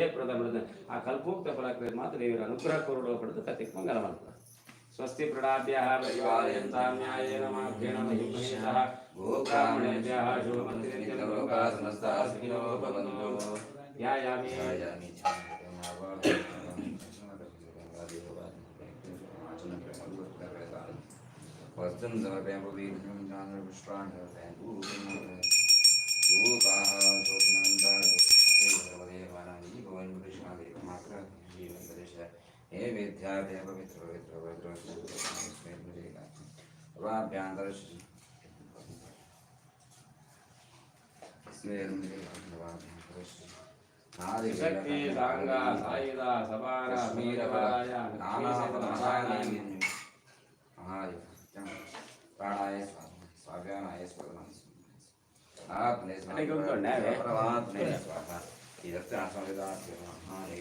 ಆ ಕಲ್ಪೋಕ್ತ ಫಲಕ್ಕೆ ಮಾತ್ರ ದೇವರ ಅನುಗ್ರಹ ಕೊರಡು ಪಡೆದು ಕಥೆಗೆ ಮಂಗಲವಂತ ಸ್ವಸ್ತಿ ಪ್ರಣಾಭ್ಯಃ ಪರಿವಾರಯಂತಾಂ ನ್ಯಾಯೇನ ಮಾರ್ಗೇಣ ಮಹಿಮಹೇತಃ ಗೋಬ್ರಾಹ್ಮಣೇಭ್ಯಃ ಶುಭಮಸ್ತು ಲೋಕಾಃ ಸಮಸ್ತಾಃ ಸುಖಿನೋ ಭವಂತು ಧ್ಯಾಯಾಮಿ वस्तुं समर्पयामि पवित्रं पुष्पाणि समर्पयामि योगाः सोतनन्दाः सर्वदेवानां भवन् कृष्णादेवमात्र जीवनदर्श हे विद्याभ्यः पवित्रवाभ्यान्तरश शक्ति सांगा साईदा सबारा मीरवाय नानापदमहानाय प्राणाय स्वाव्यानाय स्वाहा आपने परमात्मे स्वाहा ಇದಕ್ಕೆ ಆಸಂವಿದಾತ್ಯ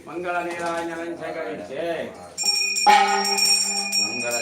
ಮಂಗಳ ನೀರಾಜನಂ ಶೇಖರಿಸೆ ಮಂಗಳ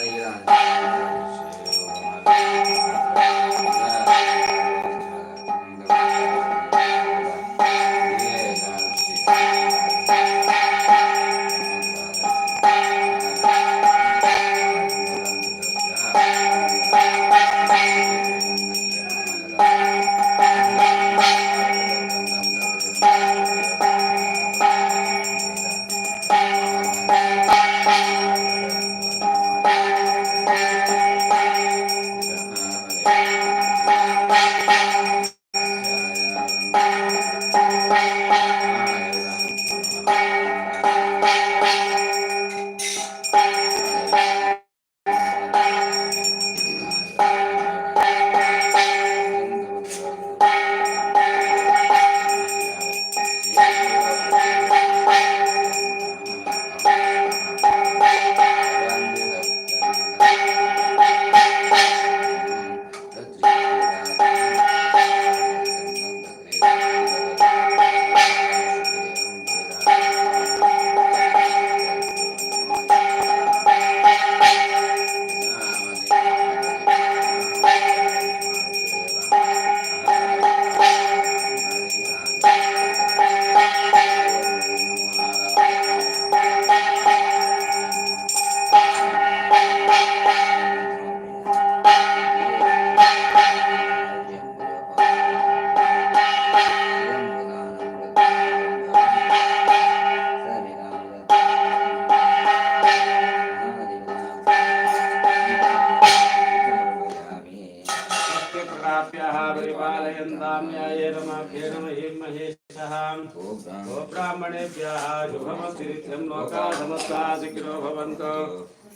गोब्राह्मणेभ्यः शुभमस्तिनित्यं लोकाः समस्ताः सुखिनो भवन्तु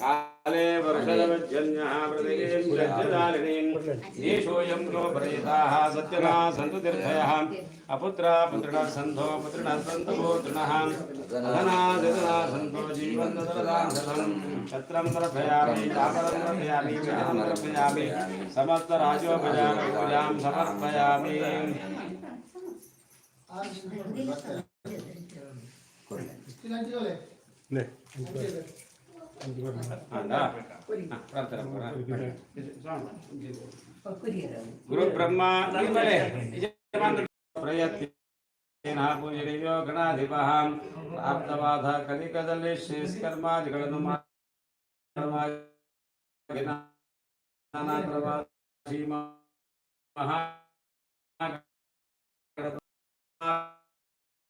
काले वर्षदवज्जन्यः प्रतिगेन्द्रजालिनीं येषोऽयं लोभरहिताः सत्यना सन्तु तीर्थयः अपुत्रा पुत्रिणः सन्तो पुत्रिणः सन्तु पुत्रिणः धना धना सन्तो जीवन्तरदां शतं छत्रं समर्पयामि चापलं समर्पयामि विजयं समर्पयामि समस्तराजोपचारं पूजां समर्पयामि गुरु ब्रह्मा प्रयत्न पूजनीयो गणाधिपः प्राप्तवाದ ಕಲಿಕದಲ್ಲಿ ಶ್ರೇಷ್ಠಕರ್ಮಾದಿಗಳನ್ನು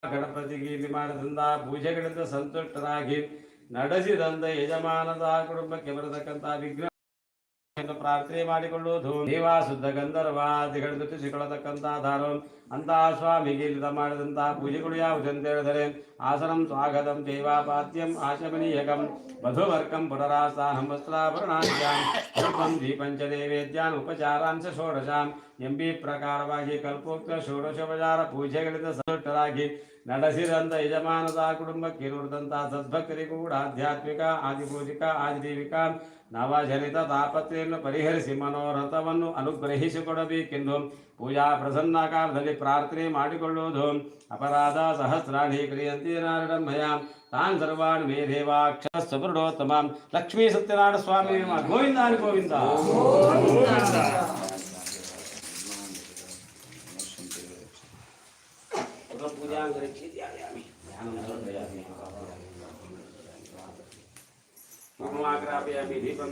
ಗಣಪತಿಗೆ ಇಲ್ಲಿ ಮಾಡಿದಂತ ಪೂಜೆಗಳಿಂದ ಸಂತುಷ್ಟರಾಗಿ ನಡೆಸಿದಂತ ಯಜಮಾನದ ಕುಟುಂಬಕ್ಕೆ ಬರತಕ್ಕಂತ ವಿಘ್ನ ಪ್ರಾರ್ಥನೆ ಮಾಡಿಕೊಳ್ಳುವುದು ದೇವಾ ಶುದ್ಧ ಗಂಧರ್ವಾದಿಗಳಿಂದ ತುಸಿಕೊಳ್ಳತಕ್ಕಂತಹ ಅಂತಹ ಸ್ವಾಮಿಗೆ ಇಲ್ಲಿದ ಮಾಡಿದಂತಹ ಪೂಜೆಗಳು ಯಾವುದಂತ ಹೇಳಿದರೆ ಆಸನಂ ಸ್ವಾಗತಂ ದೇವಾಪಾದ್ಯಂ ಆಶಮನೀಯಕಂ ಮಧುವರ್ಕಂ ಪುನರಾಸ್ಥಾನಂ ವಸ್ತ್ರಾಭರಣಾದ್ಯಾಂ ದೀಪಂಚದೇವೇದ್ಯಾನ್ ಉಪಚಾರಾಂಶ ಷೋಡಶಾಂ ಎಂಬಿ ಪ್ರಕಾರವಾಗಿ ಕಲ್ಪೋಕ್ತ ಷೋಡಶೋಪಚಾರ ಪೂಜೆಗಳಿಂದ ಸಂತುಷ್ಟರಾಗಿ ನಡೆಸಿದಂತ ಯಜಮಾನದ ಕುಟುಂಬಕ್ಕೆ ನುಡಿದಂತಹ ಸದ್ಭಕ್ತರಿಗೂ ಕೂಡ ಆಧ್ಯಾತ್ಮಿಕ ಆದಿಪೂಜಿಕ ಆದಿದೇವಿಕ ನವಜನಿತ ತಾಪತ್ರೆಯನ್ನು ಪರಿಹರಿಸಿ ಮನೋರಥವನ್ನು ಅನುಗ್ರಹಿಸಿಕೊಡಬೇಕೆಂದು ಪೂಜಾ ಪ್ರಸನ್ನ ಕಾಲದಲ್ಲಿ ಪ್ರಾರ್ಥನೆ ಮಾಡಿಕೊಳ್ಳುವುದು ಅಪರಾಧ ಸಹಸ್ರಾಣಿ ಕ್ರಿಯಂತೆ ನಾರಾಯಣಮಯ ತಾನ್ ಸರ್ವಾಣಿ ಮೇ ದೇವಾಕ್ಷ ಸುಬ್ರಡೋತ್ತಮ ಲಕ್ಷ್ಮೀ ಸತ್ಯನಾರಾಯಣ ಸ್ವಾಮಿ ಗೋವಿಂದ ಗೋವಿಂದ पूजा धूपमाग्रापयामि दीपं